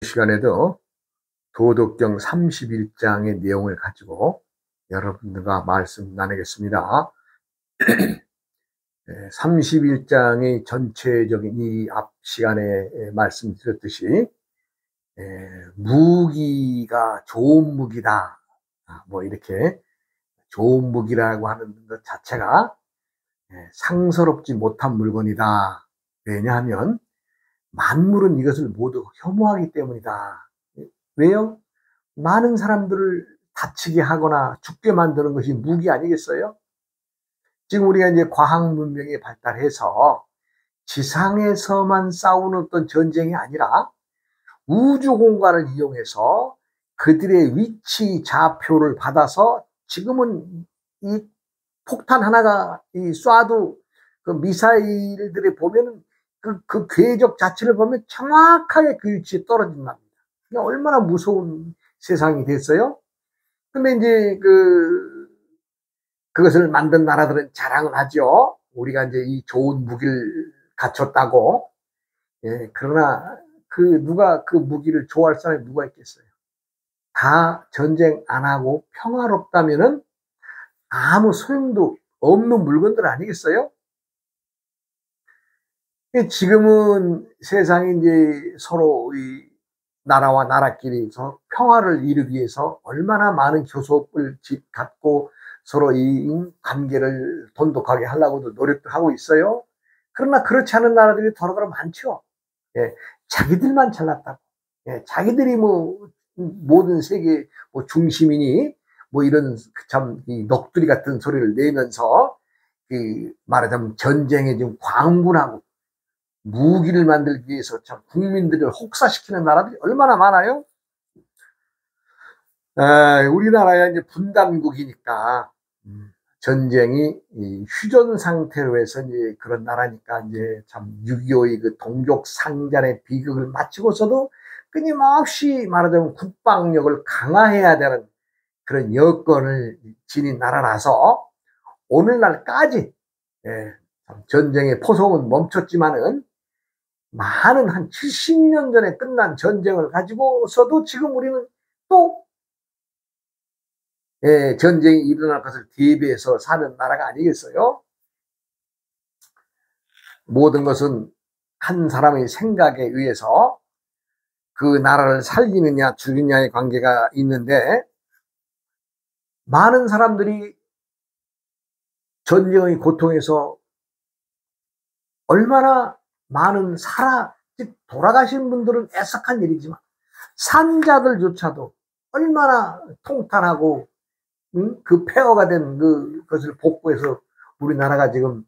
시간에도 도덕경 31장의 내용을 가지고 여러분들과 말씀 나누겠습니다. 31장의 전체적인 이 앞 시간에 말씀드렸듯이 무기가 좋은 무기다. 뭐 이렇게 좋은 무기라고 하는 것 자체가 상서롭지 못한 물건이다. 왜냐하면 만물은 이것을 모두 혐오하기 때문이다. 왜요? 많은 사람들을 다치게 하거나 죽게 만드는 것이 무기 아니겠어요? 지금 우리가 이제 과학 문명이 발달해서 지상에서만 싸우는 어떤 전쟁이 아니라 우주 공간을 이용해서 그들의 위치 좌표를 받아서 지금은 이 폭탄 하나가 쏴도 그 미사일들이 보면은 그 궤적 자체를 보면 정확하게 그 위치에 떨어진답니다. 얼마나 무서운 세상이 됐어요? 근데 이제 그것을 만든 나라들은 자랑을 하죠. 우리가 이제 이 좋은 무기를 갖췄다고. 예, 그러나 누가 그 무기를 좋아할 사람이 누가 있겠어요? 다 전쟁 안 하고 평화롭다면은 아무 소용도 없는 물건들 아니겠어요? 지금은 세상이 이제 서로 이 나라와 나라끼리 평화를 이루기 위해서 얼마나 많은 교섭을 갖고 서로 이 관계를 돈독하게 하려고도 노력도 하고 있어요. 그러나 그렇지 않은 나라들이 더러더러 많죠. 예, 자기들만 잘났다고. 예, 자기들이 뭐 모든 세계 뭐 중심이니 뭐 이런 참 이 넋두리 같은 소리를 내면서 말하자면 전쟁에 좀 광분하고 무기를 만들기 위해서 참 국민들을 혹사시키는 나라들이 얼마나 많아요? 우리나라야 이제 분단국이니까 전쟁이 휴전 상태로 해서 이제 그런 나라니까 이제 참 6.25의 그 동족 상잔의 비극을 마치고서도 끊임없이 말하자면 국방력을 강화해야 되는 그런 여건을 지닌 나라라서 오늘날까지 전쟁의 포성은 멈췄지만은 많은 한 70년 전에 끝난 전쟁을 가지고서도 지금 우리는 또 전쟁이 일어날 것을 대비해서 사는 나라가 아니겠어요? 모든 것은 한 사람의 생각에 의해서 그 나라를 살리느냐 죽이느냐의 관계가 있는데 많은 사람들이 전쟁의 고통에서 얼마나 많은 돌아가신 분들은 애석한 일이지만 산자들조차도 얼마나 통탄하고 그 폐허가 된 그것을 복구해서 우리나라가 지금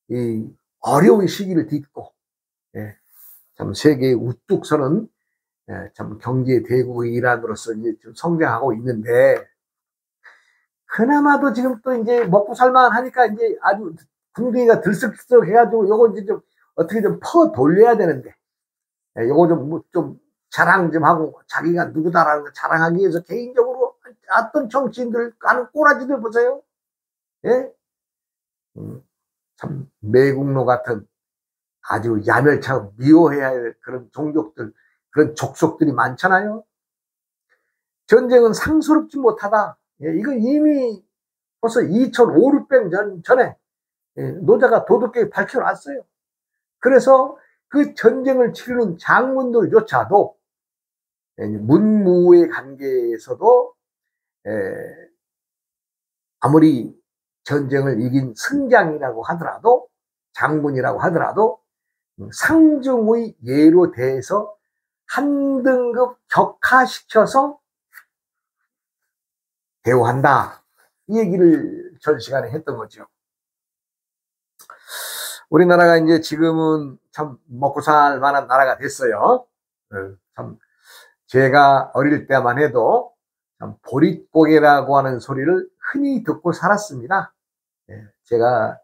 이 어려운 시기를 딛고 참 세계에 우뚝 서는 참 경제 대국의 일환으로서 이제 좀 성장하고 있는데 그나마도 지금 또 이제 먹고 살만 하니까 이제 아주 궁둥이가 들썩들썩 해가지고 요거 이제 좀 어떻게 좀 퍼 돌려야 되는데 요거 좀 자랑 좀 하고 자기가 누구다라는 걸 자랑하기 위해서 개인적으로 어떤 정치인들 하는 꼬라지들 보세요. 예? 참 매국노 같은 아주 야멸차고 미워해야 할 그런 종족들, 그런 족속들이 많잖아요. 전쟁은 상스럽지 못하다. 이건 이미 벌써 2500년 전에 노자가 도덕계에 밝혀놨어요. 그래서 그 전쟁을 치르는 장군들조차도 문무의 관계에서도 아무리 전쟁을 이긴 승장이라고 하더라도 장군이라고 하더라도 상중의 예로 대해서 한 등급 격하시켜서 대우한다. 이 얘기를 전 시간에 했던 거죠. 우리나라가 이제 지금은 참 먹고 살 만한 나라가 됐어요. 참 제가 어릴 때만 해도 참 보릿고개라고 하는 소리를 흔히 듣고 살았습니다. 제가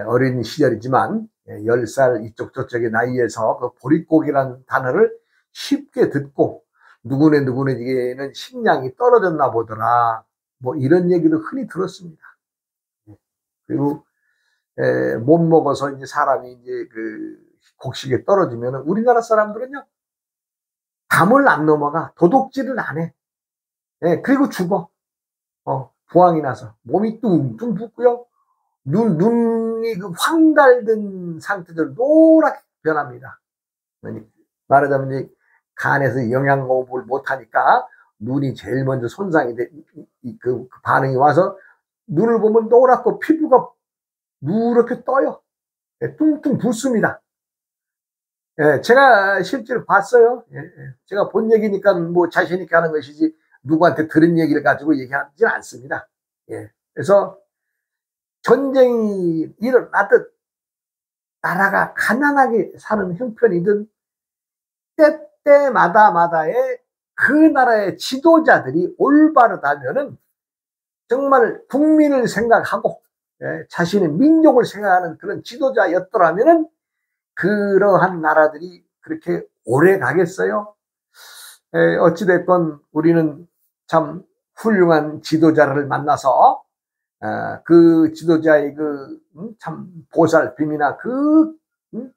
어린 시절이지만 10살 이쪽 저쪽의 나이에서 그 보릿고개라는 단어를 쉽게 듣고 누구네에게는 식량이 떨어졌나 보더라. 뭐 이런 얘기도 흔히 들었습니다. 그리고 못 먹어서 이제 사람이 이제 그 곡식에 떨어지면 우리나라 사람들은요 담을 안 넘어가. 도둑질을 안 해. 예, 그리고 죽어. 부항이 나서. 몸이 뚱뚱 붓고요. 눈이 그 황달된 상태로 노랗게 변합니다. 말하자면 이제 간에서 영양호흡을 못하니까 눈이 제일 먼저 손상이 돼, 그 반응이 와서 눈을 보면 노랗고 피부가 누렇게 떠요. 예, 뚱뚱 붓습니다. 예, 제가 실제로 봤어요. 예, 예. 제가 본 얘기니까 뭐 자신있게 하는 것이지 누구한테 들은 얘기를 가지고 얘기하지는 않습니다. 예. 그래서 전쟁이 일어나듯 나라가 가난하게 사는 형편이든 때때마다마다의 그 나라의 지도자들이 올바르다면은 정말 국민을 생각하고 자신의 민족을 생각하는 그런 지도자였더라면은 그러한 나라들이 그렇게 오래 가겠어요? 어찌됐건 우리는 참 훌륭한 지도자를 만나서 그 지도자의 그 참 보살핌이나 그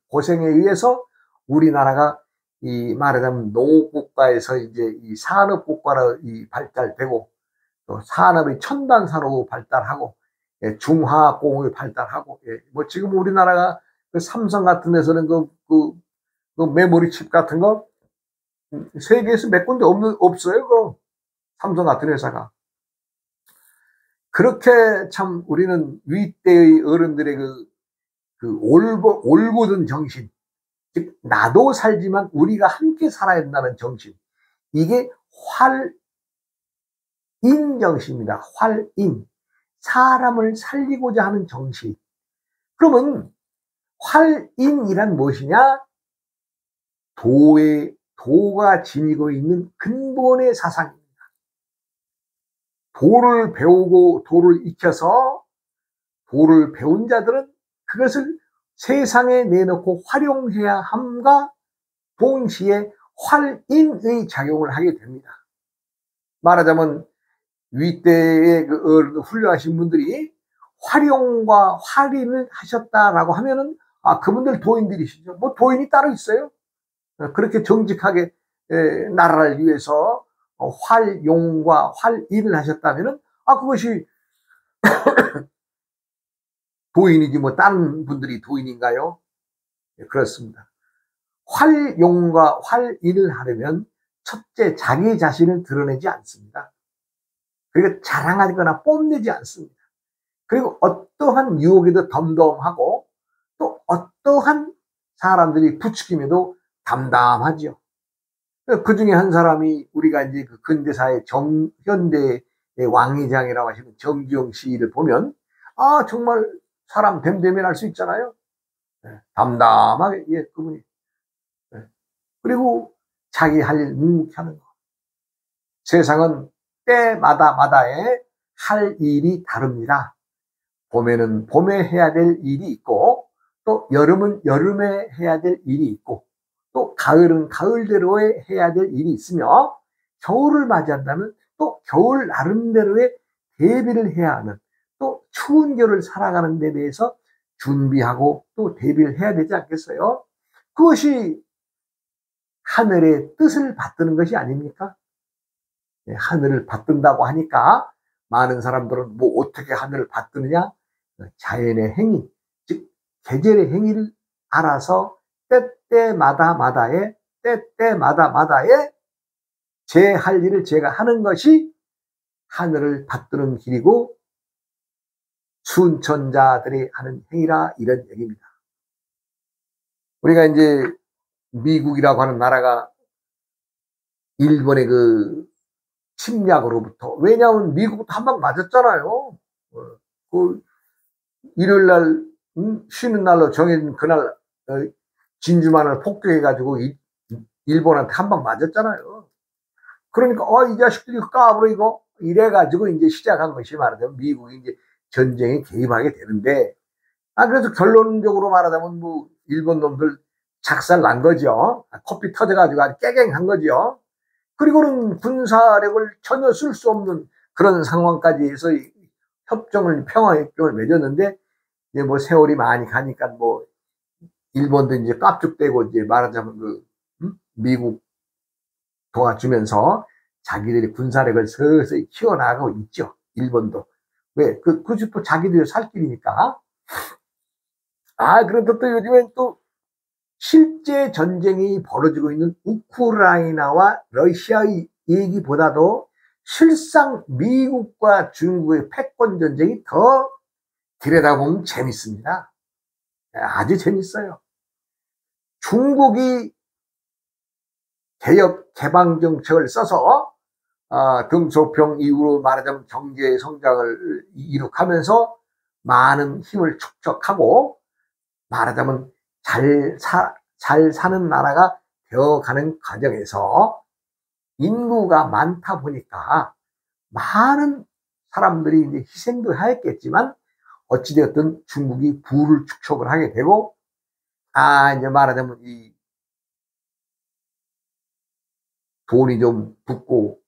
고생에 의해서 우리나라가 이 말하자면 노국가에서 이제 이 산업국가로 이 발달되고 또 산업의 첨단 산업으로 발달하고 중화공을 발달하고 뭐 지금 우리나라가 그 삼성 같은 데서는 그 메모리 칩 같은 거 세계에서 몇 군데 없어요. 그 삼성 같은 회사가. 그렇게 참 우리는 윗대의 어른들의 올곧은 정신, 즉 나도 살지만 우리가 함께 살아야 된다는 정신, 이게 활인 정신입니다. 활인, 사람을 살리고자 하는 정신. 그러면 활인이란 무엇이냐? 도가 지니고 있는 근본의 사상입니다. 도를 배우고 도를 익혀서 도를 배운 자들은 그것을 세상에 내놓고 활용해야 함과 동시에 활인의 작용을 하게 됩니다. 말하자면 윗대의 그 훌륭하신 분들이 활용과 활인을 하셨다라고 하면은 그분들 도인들이시죠. 뭐 도인이 따로 있어요? 그렇게 정직하게 나라를 위해서 활용과 활인을 하셨다면은 그것이 도인이지 뭐 다른 분들이 도인인가요? 그렇습니다. 활용과 활인을 하려면 첫째 자기 자신을 드러내지 않습니다. 그리고 자랑하거나 뽐내지 않습니다. 그리고 어떠한 유혹에도 덤덤하고 또 어떠한 사람들이 부추김에도 담담하죠. 그 중에 한 사람이 우리가 이제 그 근대사의 현대의 왕의장이라고 하시는 정주영 시를 보면 정말 사람 됨됨이 할 수 있잖아요. 담담하게 그분이. 그리고 자기 할 일 묵묵히 하는 거. 세상은 때마다마다에 할 일이 다릅니다. 봄에는 봄에 해야 될 일이 있고 또 여름은 여름에 해야 될 일이 있고 또 가을은 가을대로에 해야 될 일이 있으며 겨울을 맞이한다면 또 겨울 나름대로의 대비를 해야 하는 또 추운 겨울을 살아가는 데 대해서 준비하고 또 대비를 해야 되지 않겠어요? 그것이 하늘의 뜻을 받드는 것이 아닙니까? 하늘을 받든다고 하니까 많은 사람들은 뭐 어떻게 하늘을 받드느냐? 자연의 행위, 즉 계절의 행위를 알아서 때때마다마다에 제 할 일을 제가 하는 것이 하늘을 받드는 길이고 순천자들이 하는 행위라 이런 얘기입니다. 우리가 이제 미국이라고 하는 나라가 일본의 그 침략으로부터, 왜냐하면 미국부터 한 방 맞았잖아요. 그 일요일날 쉬는 날로 정해진 그날 진주만을 폭격해가지고 일본한테 한 방 맞았잖아요. 그러니까 이 자식들이 까불어 이래가지고 이제 시작한 것이 말하자면 미국이 이제 전쟁에 개입하게 되는데 그래서 결론적으로 말하자면 뭐 일본 놈들 작살 난 거죠. 코피 터져가지고 아주 깨갱한 거죠. 그리고는 군사력을 전혀 쓸 수 없는 그런 상황까지 해서 평화협정을 맺었는데 이제 뭐 세월이 많이 가니까 뭐 일본도 이제 깝죽대고 이제 말하자면 미국 도와주면서 자기들이 군사력을 서서히 키워나가고 있죠. 일본도. 왜? 그것이 또 자기들이 살 길이니까. 그런데 또 요즘엔 또 실제 전쟁이 벌어지고 있는 우크라이나와 러시아의 얘기보다도 실상 미국과 중국의 패권 전쟁이 더 들여다보면 재밌습니다. 아주 재밌어요. 중국이 개혁 개방 정책을 써서 등소평 이후로 말하자면 경제 성장을 이룩하면서 많은 힘을 축적하고 말하자면 잘 사는 나라가 되어가는 과정에서 인구가 많다 보니까 많은 사람들이 이제 희생도 하였겠지만 어찌되었든 중국이 부를 축적을 하게 되고 이제 말하자면 이 돈이 좀 붙고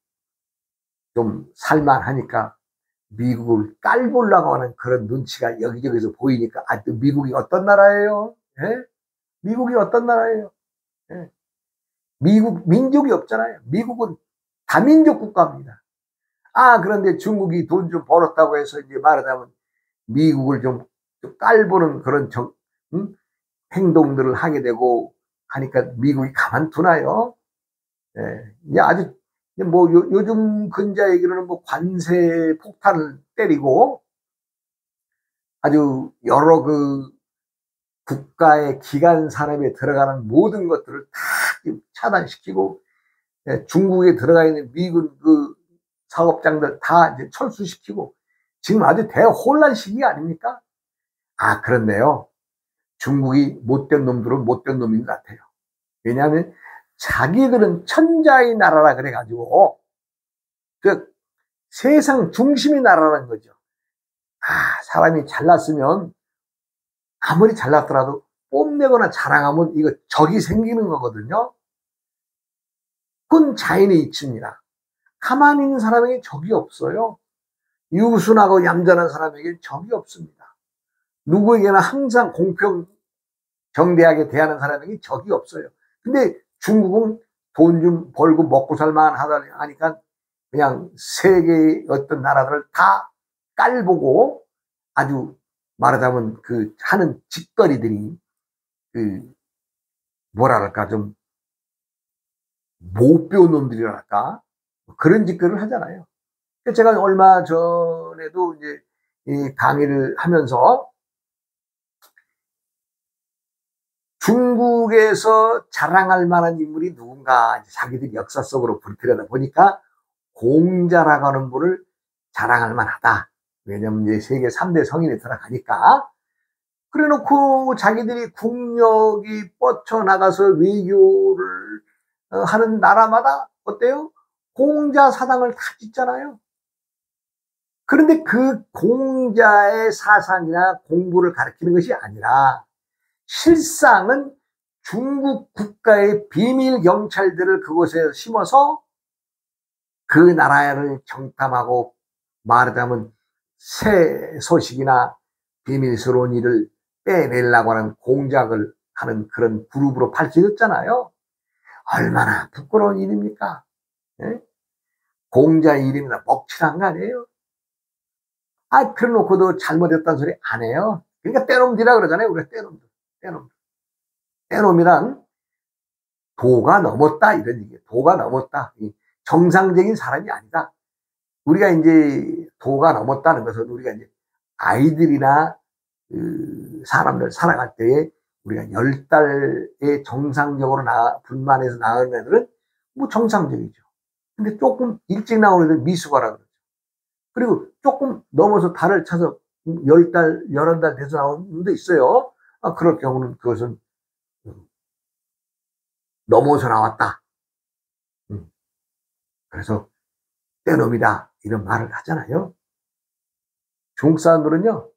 좀 살만하니까 미국을 깔보려고 하는 그런 눈치가 여기저기서 보이니까 또 미국이 어떤 나라예요? 예? 미국이 어떤 나라예요? 예? 미국 민족이 없잖아요. 미국은 다민족 국가입니다. 그런데 중국이 돈 좀 벌었다고 해서 이제 말하자면 미국을 좀 깔보는 그런 행동들을 하게 되고 하니까 미국이 가만두나요? 예. 이제 아주 뭐 요즘 근자 얘기로는 뭐 관세 폭탄을 때리고 아주 여러 국가의 기간 산업에 들어가는 모든 것들을 다 차단시키고 중국에 들어가 있는 미군 사업장들 다 이제 철수시키고 지금 아주 대혼란 시기 아닙니까? 그런데요. 중국이 못된 놈들은 못된 놈인 것 같아요. 왜냐하면 자기들은 천자의 나라라 그래가지고 세상 중심의 나라라는 거죠. 사람이 잘났으면 아무리 잘났더라도 뽐내거나 자랑하면 이거 적이 생기는 거거든요. 그건 자연의 이치입니다. 가만히 있는 사람에게 적이 없어요. 유순하고 얌전한 사람에게 적이 없습니다. 누구에게나 항상 공평 정대하게 대하는 사람에게 적이 없어요. 근데 중국은 돈 좀 벌고 먹고 살만 하니까 그냥 세계의 어떤 나라들을 다 깔보고 아주 말하자면 하는 짓거리들이 뭐랄까 좀 못 배운 놈들이랄까 그런 짓거리를 하잖아요. 제가 얼마 전에도 이제 이 강의를 하면서 중국에서 자랑할 만한 인물이 누군가 자기들이 역사 속으로 들여다 보니까 공자라고 하는 분을 자랑할 만하다. 왜냐면 이제 세계 3대 성인에 들어가니까. 그래 놓고 자기들이 국력이 뻗쳐나가서 외교를 하는 나라마다 어때요? 공자 사당을 다 짓잖아요. 그런데 그 공자의 사상이나 공부를 가르치는 것이 아니라 실상은 중국 국가의 비밀 경찰들을 그곳에 심어서 그 나라를 정탐하고 말하자면 새 소식이나 비밀스러운 일을 빼내려고 하는 공작을 하는 그런 그룹으로 밝혀졌잖아요. 얼마나 부끄러운 일입니까? 예? 공자의 이름이나 먹칠한 거 아니에요? 그래 놓고도 잘못했다는 소리 안 해요. 그러니까 떼놈들이라 그러잖아요. 우리가 떼놈들. 떼놈이란 도가 넘었다 이런 얘기예요. 도가 넘었다. 정상적인 사람이 아니다. 우리가 이제 도가 넘었다는 것은 우리가 이제 아이들이나 사람들 살아갈 때에 우리가 10달에 정상적으로 분만해서 나오는 애들은 뭐 정상적이죠. 근데 조금 일찍 나오는 애들 미숙아라 그러죠. 그리고 조금 넘어서 달을 차서 10달, 11달 돼서 나오는 분도 있어요. 그럴 경우는 그것은 넘어서 나왔다. 그래서 떼놈이다 이런 말을 하잖아요. 중국 사람들은요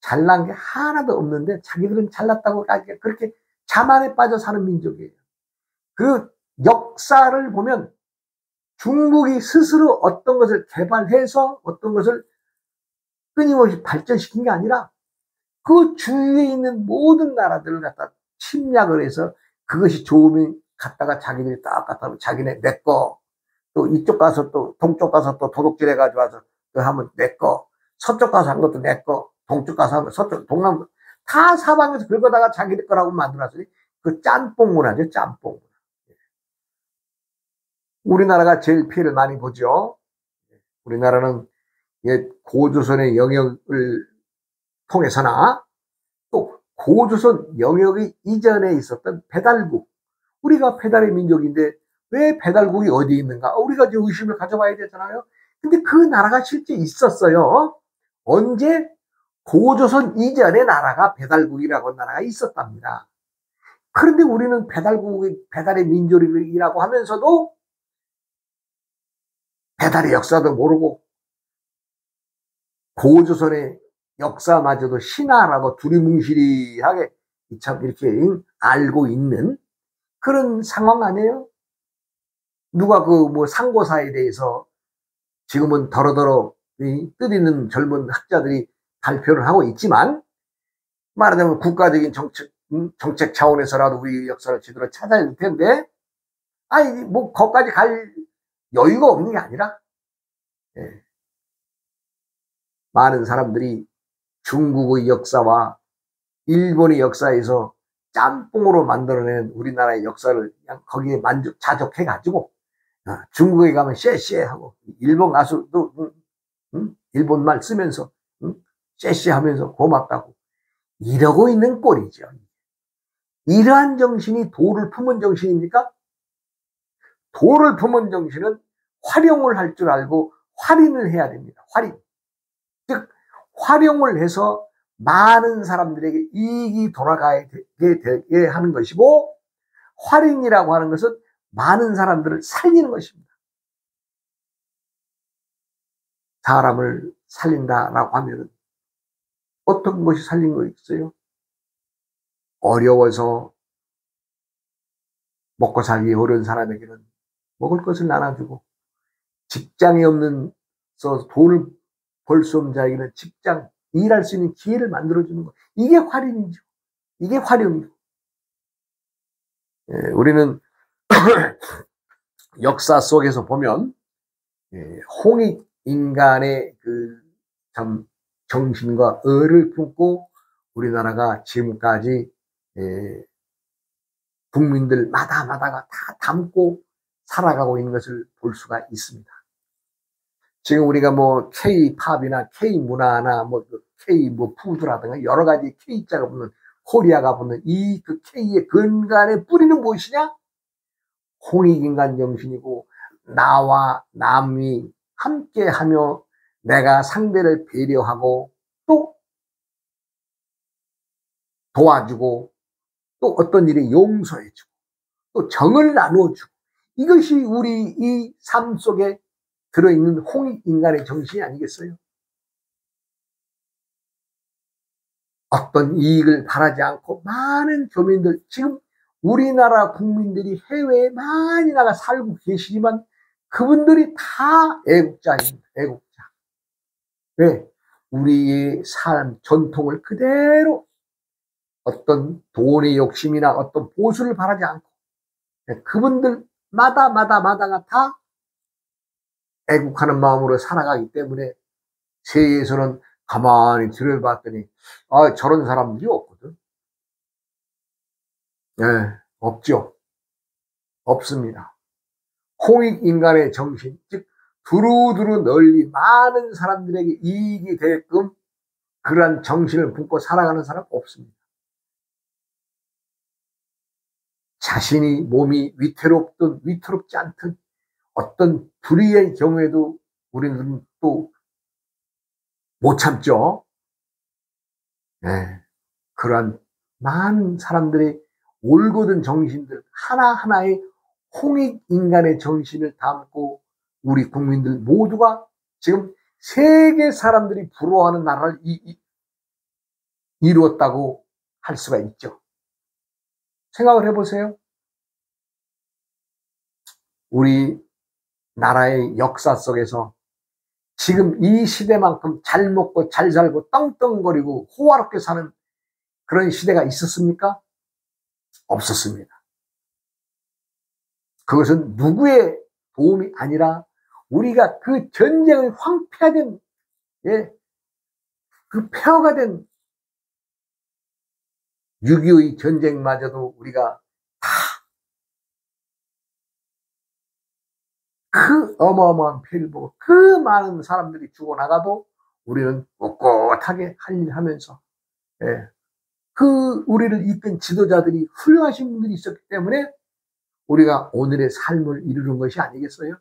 잘난 게 하나도 없는데 자기들은 잘났다고 그렇게 자만에 빠져 사는 민족이에요. 그 역사를 보면 중국이 스스로 어떤 것을 개발해서 어떤 것을 끊임없이 발전시킨 게 아니라 그 주위에 있는 모든 나라들을 갖다 침략을 해서 그것이 좋으면 갔다가 자기들이 딱 갖다 놓고 자기네 내 거. 또 이쪽 가서 또 동쪽 가서 또 도둑질 해가지고 와서 또 하면 내 거. 서쪽 가서 한 것도 내 거. 동쪽 가서 하면 서쪽, 동남 다 사방에서 긁어다가 자기들 거라고 만들어놨으니 그 짬뽕 문화죠. 짬뽕 문화. 우리나라가 제일 피해를 많이 보죠. 우리나라는 고조선의 영역을 통해서나 또 고조선 영역이 이전에 있었던 배달국. 우리가 배달의 민족인데 왜 배달국이 어디 있는가? 우리가 이제 의심을 가져봐야 되잖아요. 근데 그 나라가 실제 있었어요. 언제? 고조선 이전의 나라가 배달국이라고 하는 나라가 있었답니다. 그런데 우리는 배달의 민족이라고 하면서도 배달의 역사도 모르고 고조선의 역사마저도 신화라고 두리뭉실하게 참 이렇게 알고 있는 그런 상황 아니에요? 누가 그 뭐 상고사에 대해서 지금은 더러더러 뜻있는 젊은 학자들이 발표를 하고 있지만 말하자면 국가적인 정책 차원에서라도 우리 역사를 제대로 찾아야 될 텐데 아니 뭐 거기까지 갈 여유가 없는 게 아니라 많은 사람들이 중국의 역사와 일본의 역사에서 짬뽕으로 만들어낸 우리나라의 역사를 그냥 거기에 자족해가지고 중국에 가면 쎄쎄 하고 일본 가서도 일본 말 쓰면서 쎄쎄 하면서 고맙다고 이러고 있는 꼴이죠. 이러한 정신이 도를 품은 정신입니까? 도를 품은 정신은 활용을 할 줄 알고 활인을 해야 됩니다. 활인. 즉 활용을 해서 많은 사람들에게 이익이 돌아가게 되게 하는 것이고 활인이라고 하는 것은 많은 사람들을 살리는 것입니다. 사람을 살린다라고 하면 어떤 것이 살린 거 있어요? 어려워서 먹고 살기 어려운 사람에게는 먹을 것을 나눠주고 직장이 없는 돈을 벌 수 없는 자에게는 직장, 일할 수 있는 기회를 만들어주는 것. 이게 활인이죠. 이게 활용이죠. 우리는 역사 속에서 보면 홍익 인간의 그 참 정신과 의를 품고 우리나라가 지금까지 국민들마다가 다 담고 살아가고 있는 것을 볼 수가 있습니다. 지금 우리가 뭐 K-팝이나 K-문화나 뭐 K-푸드라든가 여러 가지 K자가 붙는 코리아가 붙는 이 그 K의 근간의 뿌리는 무엇이냐? 홍익인간 정신이고 나와 남이 함께하며 내가 상대를 배려하고 또 도와주고 또 어떤 일에 용서해주고 또 정을 나누어주고 이것이 우리 이 삶 속에 들어있는 홍익인간의 정신이 아니겠어요? 어떤 이익을 바라지 않고 많은 교민들 지금 우리나라 국민들이 해외에 많이 나가 살고 계시지만 그분들이 다 애국자입니다. 애국자. 왜? 우리의 삶 전통을 그대로 어떤 돈의 욕심이나 어떤 보수를 바라지 않고 그분들마다가 다 애국하는 마음으로 살아가기 때문에 세계에서는 가만히 들여봤더니 저런 사람들이 없거든. 없죠. 없습니다. 홍익인간의 정신, 즉 두루두루 널리 많은 사람들에게 이익이 되게끔 그러한 정신을 품고 살아가는 사람 없습니다. 자신이 몸이 위태롭든 위태롭지 않든 어떤 불의의 경우에도 우리는 또 못 참죠. 그러한 많은 사람들의 올곧은 정신들 하나하나의 홍익인간의 정신을 담고 우리 국민들 모두가 지금 세계 사람들이 부러워하는 나라를 이루었다고 할 수가 있죠. 생각을 해보세요. 우리 나라의 역사 속에서 지금 이 시대만큼 잘 먹고 잘 살고 떵떵거리고 호화롭게 사는 그런 시대가 있었습니까? 없었습니다. 그것은 누구의 도움이 아니라 우리가 그 전쟁의 황폐화된, 예, 그 폐허가 된 6.25의 전쟁마저도 우리가 그 어마어마한 피해를 보고 그 많은 사람들이 죽어나가도 우리는 꼿꼿하게 할 일 하면서, 예, 그 우리를 이끈 지도자들이 훌륭하신 분들이 있었기 때문에 우리가 오늘의 삶을 이루는 것이 아니겠어요?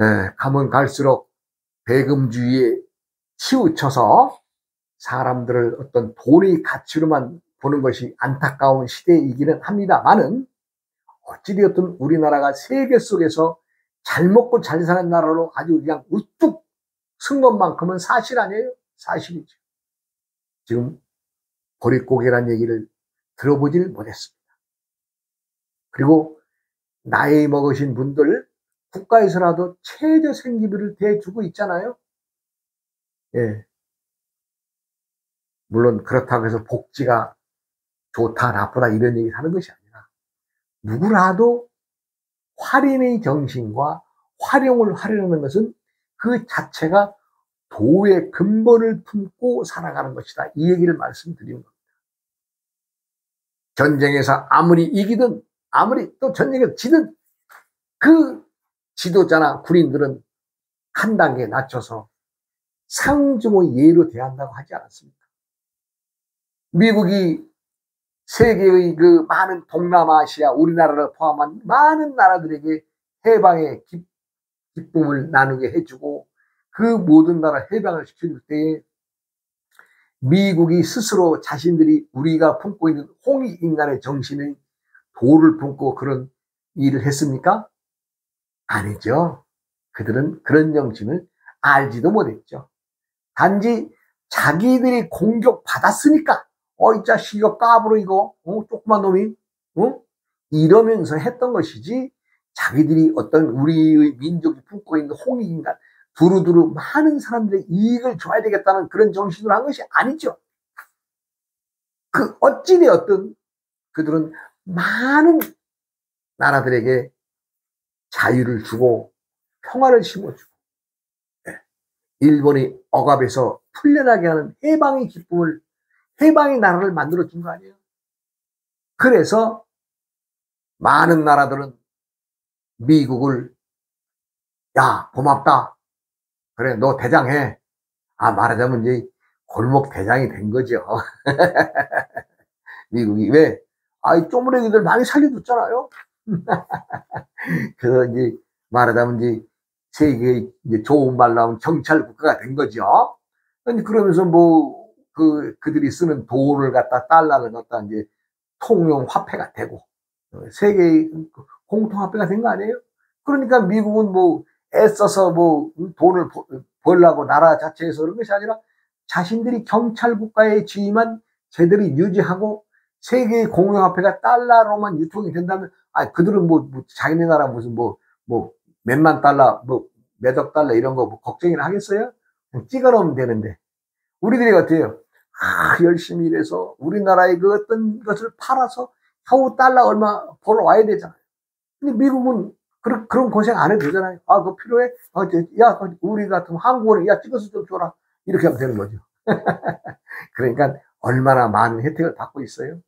예, 가면 갈수록 배금주의에 치우쳐서 사람들을 어떤 돈의 가치로만 보는 것이 안타까운 시대이기는 합니다만은, 어찌되었든 우리나라가 세계 속에서 잘 먹고 잘 사는 나라로 아주 그냥 우뚝 쓴 것만큼은 사실 아니에요? 사실이죠. 지금 보릿고개란 얘기를 들어보질 못했습니다. 그리고 나이 먹으신 분들 국가에서라도 최저 생계비를 대주고 있잖아요. 예. 물론 그렇다고 해서 복지가 좋다 나쁘다 이런 얘기를 하는 것이 아니라, 누구라도 활인의 정신과 활용을 하려는 것은 그 자체가 도의 근본을 품고 살아가는 것이다, 이 얘기를 말씀드리는 겁니다. 전쟁에서 아무리 이기든 아무리 또 전쟁에서 지든 그 지도자나 군인들은 한 단계 낮춰서 상중의 예로 대한다고 하지 않았습니까? 미국이 세계의 그 많은 동남아시아, 우리나라를 포함한 많은 나라들에게 해방의 기쁨을 나누게 해주고 그 모든 나라 해방을 시켜줄 때에 미국이 스스로 자신들이 우리가 품고 있는 홍익인간의 정신의 도를 품고 그런 일을 했습니까? 아니죠. 그들은 그런 정신을 알지도 못했죠. 단지 자기들이 공격받았으니까 이 자식 이거 까불어 이거 조그만 놈이 이러면서 했던 것이지, 자기들이 어떤 우리의 민족이 품고 있는 홍익인간 두루두루 많은 사람들의 이익을 줘야 되겠다는 그런 정신으로 한 것이 아니죠. 그 어찌되었든 그들은 많은 나라들에게 자유를 주고 평화를 심어주고, 일본이 억압에서 풀려나게 하는 해방의 기쁨을, 해방의 나라를 만들어준 거 아니에요. 그래서 많은 나라들은 미국을, 야 고맙다, 그래 너 대장해, 말하자면 이제 골목 대장이 된 거죠. 미국이 왜? 쪼무레기들 많이 살려줬잖아요. 그래서 이제 말하자면 이제 세계의 이제 좋은 말로 하면 경찰 국가가 된 거죠. 그러면서 그들이 쓰는 돈을 갖다, 달러를 갖다 이제 통용 화폐가 되고 세계의 공통화폐가 된 거 아니에요? 그러니까 미국은 애써서 돈을 벌라고 나라 자체에서 그런 것이 아니라 자신들이 경찰 국가의 지위만 제대로 유지하고 세계의 공용화폐가 달러로만 유통이 된다면, 그들은 자기네 나라 무슨 몇만 달러, 몇억 달러 이런 거 걱정이나 하겠어요? 그냥 찍어 놓으면 되는데, 우리들이 어때요? 열심히 일해서 우리나라의 그 어떤 것을 팔아서 겨우 달러 얼마 벌어와야 되잖아요. 근데 미국은 그런 고생 안 해도 되잖아요. 그거 필요해? 야, 우리 같은 한국어는 야, 찍어서 좀 줘라. 이렇게 하면 되는 거죠. 그러니까 얼마나 많은 혜택을 받고 있어요.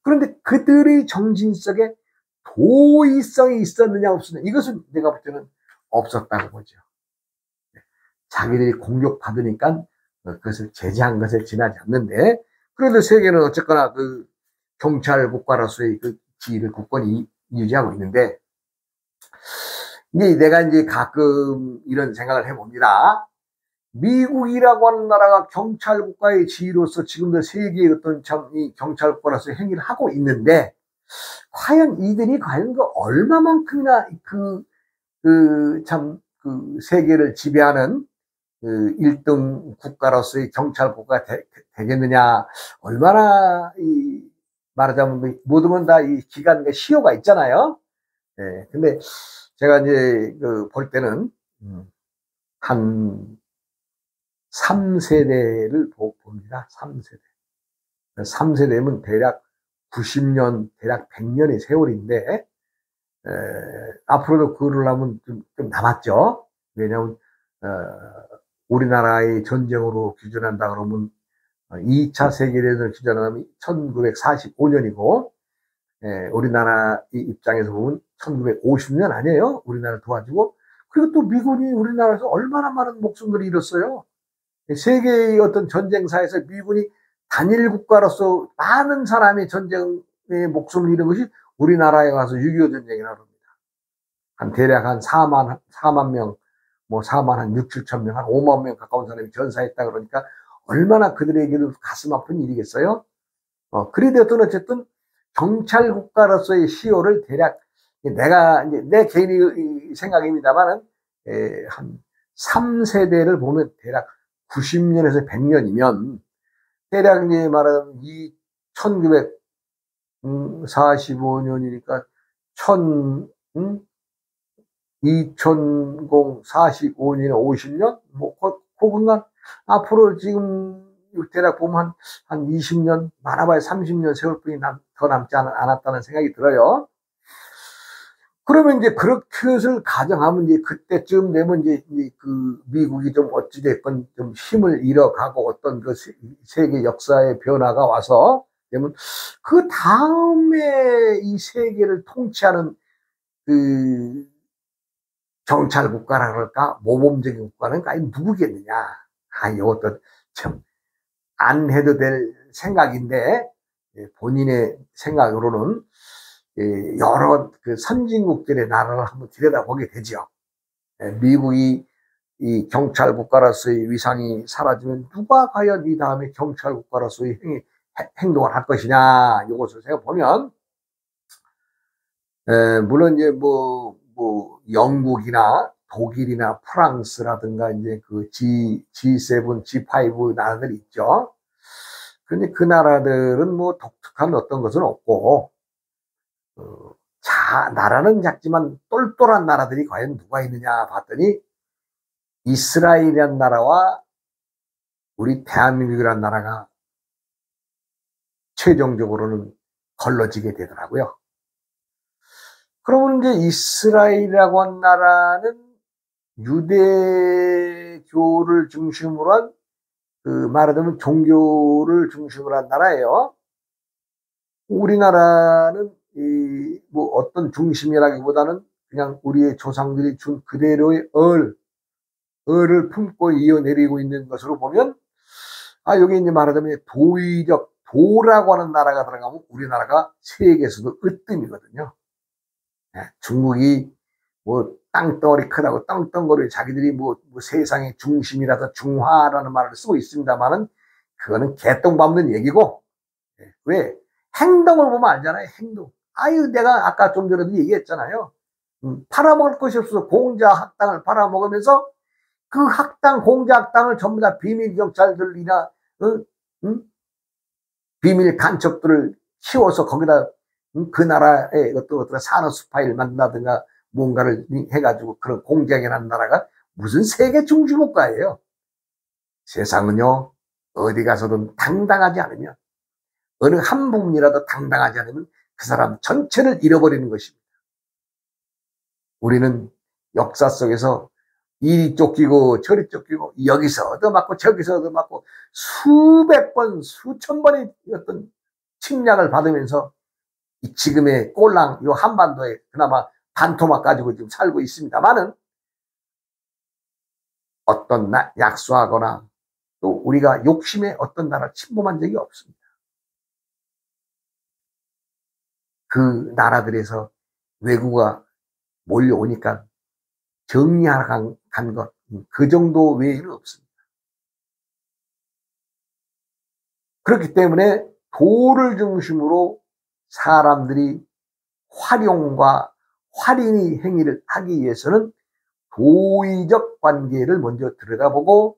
그런데 그들의 정신 속에 도의성이 있었느냐 없었느냐, 이것은 내가 볼 때는 없었다고 보죠. 자기들이 공격받으니까 그것을 제재한 것에 지나지 않는데, 그래도 세계는 어쨌거나 그 경찰 국가로서의 그 지위를 굳건히 유지하고 있는데, 이제 내가 이제 가끔 이런 생각을 해봅니다. 미국이라고 하는 나라가 경찰 국가의 지위로서 지금도 세계의 어떤 이 경찰 국가로서 행위를 하고 있는데, 과연 이들이 과연 얼마만큼이나 그 세계를 지배하는 그 1등 국가로서의 경찰 국가가 되겠느냐, 얼마나 말하자면 모든 다 이 기간과 시효가 있잖아요. 예, 근데 제가 이제 볼 때는 한 3세대를 봅니다. 3세대. 3세대면 대략 90년, 대략 100년의 세월인데, 앞으로도 그러려면 좀 남았죠. 왜냐하면, 우리나라의 전쟁으로 기준한다 그러면, 2차 세계대전을 기준하면 1945년이고, 우리나라 입장에서 보면 1950년 아니에요? 우리나라를 도와주고. 그리고 또 미군이 우리나라에서 얼마나 많은 목숨들을 잃었어요. 세계의 어떤 전쟁사에서 미군이 단일 국가로서 많은 사람이 전쟁에 목숨을 잃은 것이 우리나라에 와서 6.25 전쟁이라고 합니다. 대략 한 4만 명, 뭐 4만 한 6, 7천 명, 한 5만 명 가까운 사람이 전사했다 그러니까 얼마나 그들에게도 가슴 아픈 일이겠어요? 그래도 어쨌든 경찰 국가로서의 시효를 대략 내가 이제 내 개인의 생각입니다만은 한 3세대를 보면 대략 90년에서 100년이면 대략 이제 말하자면 1945년이니까 2045년에 50년 뭐 그건간 앞으로 지금 대략 보면 한 20년 많아봐야 30년 세월뿐이 더 남지 않았다는 생각이 들어요. 그러면 이제 그렇게를 가정하면 이제 그때쯤 되면 이제 그 미국이 좀 어찌됐건 좀 힘을 잃어가고 어떤 그 세계 역사의 변화가 와서 되면 그 다음에 이 세계를 통치하는 그 경찰 국가라 그럴까 모범적인 국가는 아니 누구겠느냐. 이것도 참 안 해도 될 생각인데 본인의 생각으로는 여러 그 선진국들의 나라를 한번 들여다보게 되죠. 미국이 이 경찰 국가로서의 위상이 사라지면 누가 과연 이 다음에 경찰 국가로서의 행동을 할 것이냐 이것을 생각해보면 물론 이제 뭐 영국이나 독일이나 프랑스라든가 이제 그 G7, G5 나라들이 있죠. 그런데 그 나라들은 뭐 독특한 어떤 것은 없고, 나라는 작지만 똘똘한 나라들이 과연 누가 있느냐 봤더니 이스라엘이라는 나라와 우리 대한민국이라는 나라가 최종적으로는 걸러지게 되더라고요. 그러면 이제 이스라엘이라고 한 나라는 유대교를 중심으로 한, 말하자면 종교를 중심으로 한 나라예요. 우리나라는 뭐 어떤 중심이라기보다는 그냥 우리의 조상들이 준 그대로의 을을 품고 이어내리고 있는 것으로 보면, 여기 이제 말하자면 도라고 하는 나라가 들어가면 우리나라가 세계에서도 으뜸이거든요. 중국이 뭐 땅덩어리 크다고 땅덩어리 자기들이 뭐 세상의 중심이라서 중화라는 말을 쓰고 있습니다만은 그거는 개똥 밟는 얘기고, 왜? 행동을 보면 알잖아요. 행동. 내가 아까 좀 전에도 얘기했잖아요. 팔아먹을 것이 없어서 공자 학당을 팔아먹으면서 그 공자 학당을 전부 다 비밀 경찰들이나 비밀 간첩들을 키워서 거기다 그 나라의 어떤 산업 스파이를 만든다든가 뭔가를 해가지고 그런 공작이라는 나라가 무슨 세계 중심국가예요. 세상은요, 어디 가서든 당당하지 않으면, 어느 한 부분이라도 당당하지 않으면 그 사람 전체를 잃어버리는 것입니다. 우리는 역사 속에서 이리 쫓기고 저리 쫓기고 여기서 얻어맞고 저기서 얻어맞고 수백 번, 수천 번의 어떤 침략을 받으면서 지금의 꼴랑 요 한반도에 그나마 반토막 가지고 지금 살고 있습니다만은 어떤 약소하거나 또 우리가 욕심에 어떤 나라를 침범한 적이 없습니다. 그 나라들에서 외구가 몰려오니까 정리하러 간 것, 그 정도 외에는 없습니다. 그렇기 때문에 도를 중심으로 사람들이 활용과 활인의 행위를 하기 위해서는 도의적 관계를 먼저 들여다보고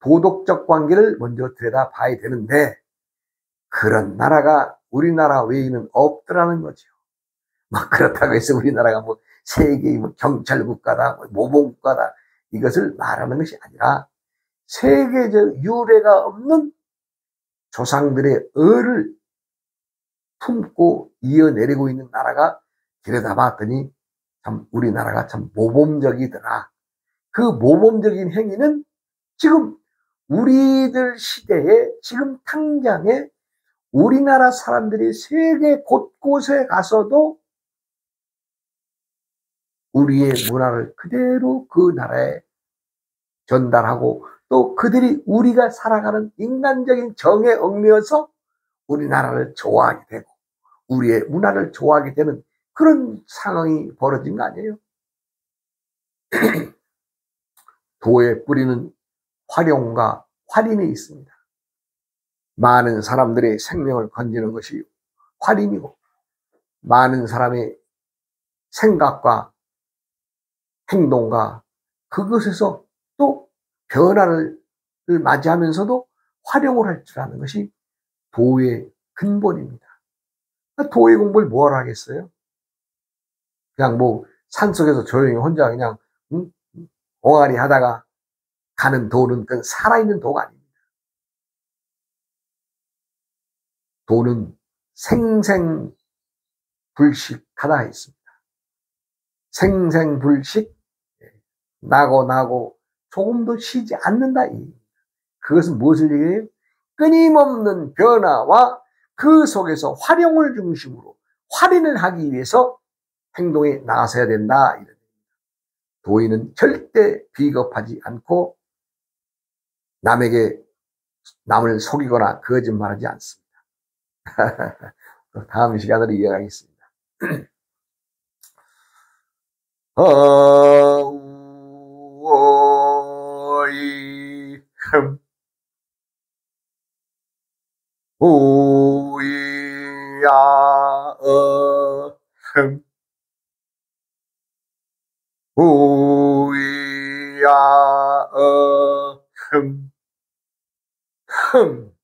도덕적 관계를 먼저 들여다봐야 되는데 그런 나라가 우리나라 외에는 없더라는 거죠. 그렇다고 해서 우리나라가 뭐 세계의 뭐 경찰 국가다, 뭐 모범 국가다 이것을 말하는 것이 아니라 세계적 유례가 없는 조상들의 을을 품고 이어내리고 있는 나라가 들여다봤더니 참 우리나라가 참 모범적이더라. 그 모범적인 행위는 지금 우리들 시대에 지금 당장에 우리나라 사람들이 세계 곳곳에 가서도 우리의 문화를 그대로 그 나라에 전달하고 또 그들이 우리가 살아가는 인간적인 정에 얽매여서 우리나라를 좋아하게 되고 우리의 문화를 좋아하게 되는 그런 상황이 벌어진 거 아니에요? 도의 뿌리는 활용과 활인이 있습니다. 많은 사람들의 생명을 건지는 것이 활인이고 많은 사람의 생각과 행동과 그것에서 또 변화를 맞이하면서도 활용을 할 줄 아는 것이 도의 근본입니다. 도의 공부를 뭐하러 하겠어요? 그냥 뭐 산속에서 조용히 혼자 그냥 옹알이 하다가 가는 도는 그건 살아있는 도가 아닙니다. 도는 생생불식하다 있습니다. 생생불식, 나고 조금도 쉬지 않는다. 그것은 무엇을 얘기해요? 끊임없는 변화와 그 속에서 활용을 중심으로 활인을 하기 위해서 행동에 나서야 된다. 도인은 절대 비겁하지 않고 남을 속이거나 거짓말하지 않습니다. 다음 시간으로 이어가겠습니다. 어우어이 오이야 오이야 흠